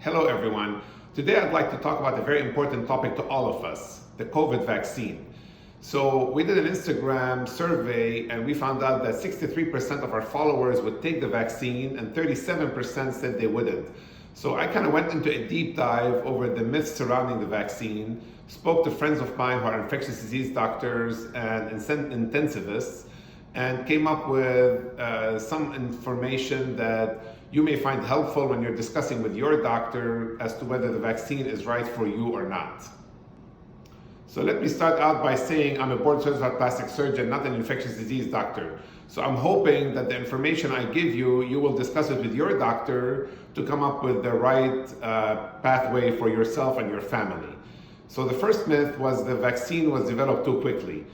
Hello everyone. Today I'd like to talk about a very important topic to all of us, the COVID vaccine. So we did an Instagram survey and we found out that 63% of our followers would take the vaccine and 37% said they wouldn't. So I kind of went into a deep dive over the myths surrounding the vaccine, spoke to friends of mine who are infectious disease doctors and intensivists, and came up with some information that you may find helpful when you're discussing with your doctor as to whether the vaccine is right for you or not. So let me start out by saying I'm a board certified plastic surgeon, not an infectious disease doctor. So I'm hoping that the information I give you, you will discuss it with your doctor to come up with the right pathway for yourself and your family. So the first myth was the vaccine was developed too quickly.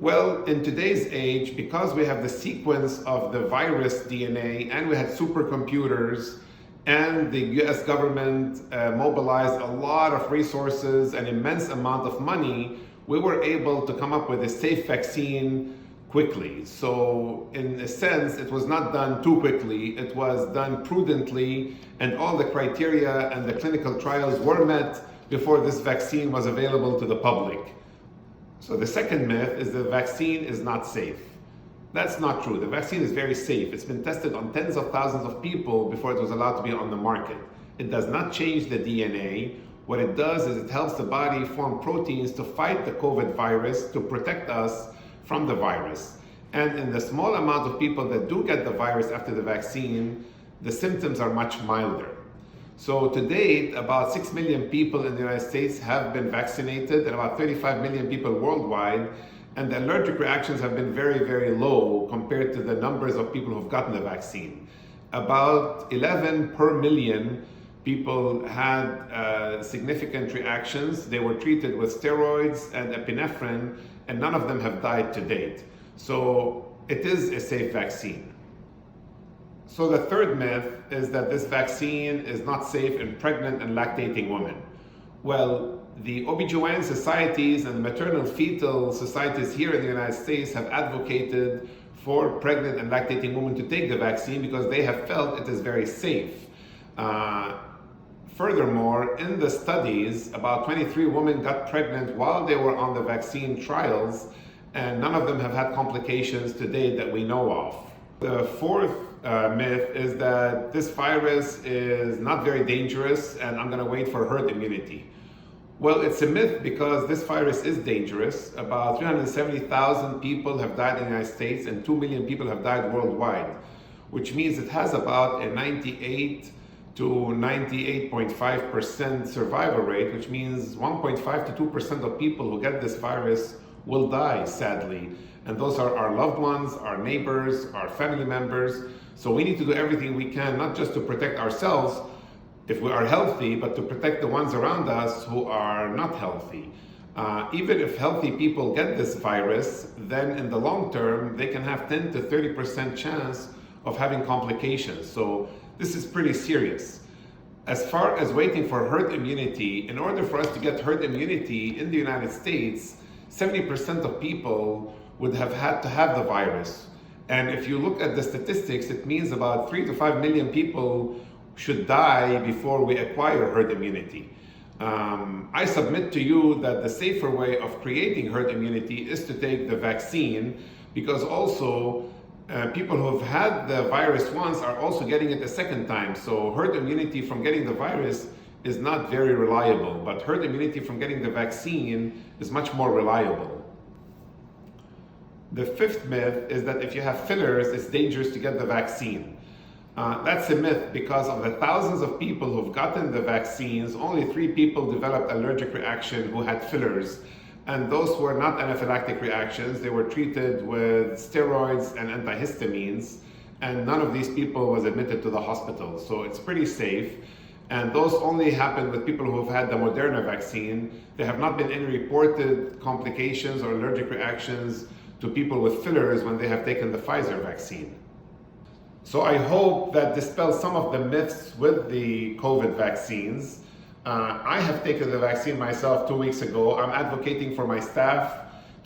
Well, in today's age, because we have the sequence of the virus DNA and we had supercomputers and the US government mobilized a lot of resources and immense amount of money, we were able to come up with a safe vaccine quickly. So in a sense, it was not done too quickly, it was done prudently, and all the criteria and the clinical trials were met before this vaccine was available to the public. So the second myth is the vaccine is not safe. That's not true. The vaccine is very safe. It's been tested on tens of thousands of people before it was allowed to be on the market. It does not change the DNA. What it does is it helps the body form proteins to fight the COVID virus, to protect us from the virus. And in the small amount of people that do get the virus after the vaccine, the symptoms are much milder. So to date, about 6 million people in the United States have been vaccinated and about 35 million people worldwide. And the allergic reactions have been very, very low compared to the numbers of people who've gotten the vaccine. About 11 per million people had significant reactions. They were treated with steroids and epinephrine, and none of them have died to date. So it is a safe vaccine. So the third myth is that this vaccine is not safe in pregnant and lactating women. Well, the OBGYN societies and the maternal fetal societies here in the United States have advocated for pregnant and lactating women to take the vaccine because they have felt it is very safe. Furthermore, in the studies, about 23 women got pregnant while they were on the vaccine trials, and none of them have had complications to date that we know of. The fourth myth is that this virus is not very dangerous and I'm going to wait for herd immunity. Well, it's a myth because this virus is dangerous. About 370,000 people have died in the United States and 2 million people have died worldwide, which means it has about a 98 to 98.5% survival rate, which means 1.5 to 2% of people who get this virus will die, sadly. And those are our loved ones, our neighbors, our family members. So we need to do everything we can, not just to protect ourselves if we are healthy, but to protect the ones around us who are not healthy. Even if healthy people get this virus, then in the long term, they can have 10 to 30% chance of having complications. So this is pretty serious. As far as waiting for herd immunity, in order for us to get herd immunity in the United States, 70% of people would have had to have the virus. And if you look at the statistics, it means about 3 to 5 million people should die before we acquire herd immunity. I submit to you that the safer way of creating herd immunity is to take the vaccine, because also people who have had the virus once are also getting it a second time. So herd immunity from getting the virus is not very reliable, but herd immunity from getting the vaccine is much more reliable. The fifth myth is that if you have fillers, it's dangerous to get the vaccine. That's a myth because of the thousands of people who've gotten the vaccines, only 3 people developed allergic reaction who had fillers. And those were not anaphylactic reactions. They were treated with steroids and antihistamines. And none of these people was admitted to the hospital. So it's pretty safe. And those only happen with people who have had the Moderna vaccine. There have not been any reported complications or allergic reactions to people with fillers when they have taken the Pfizer vaccine. So I hope that dispels some of the myths with the COVID vaccines. I have taken the vaccine myself 2 weeks ago. I'm advocating for my staff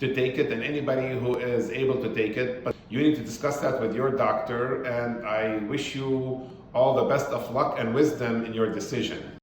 to take it and anybody who is able to take it. But you need to discuss that with your doctor, and I wish you all the best of luck and wisdom in your decision.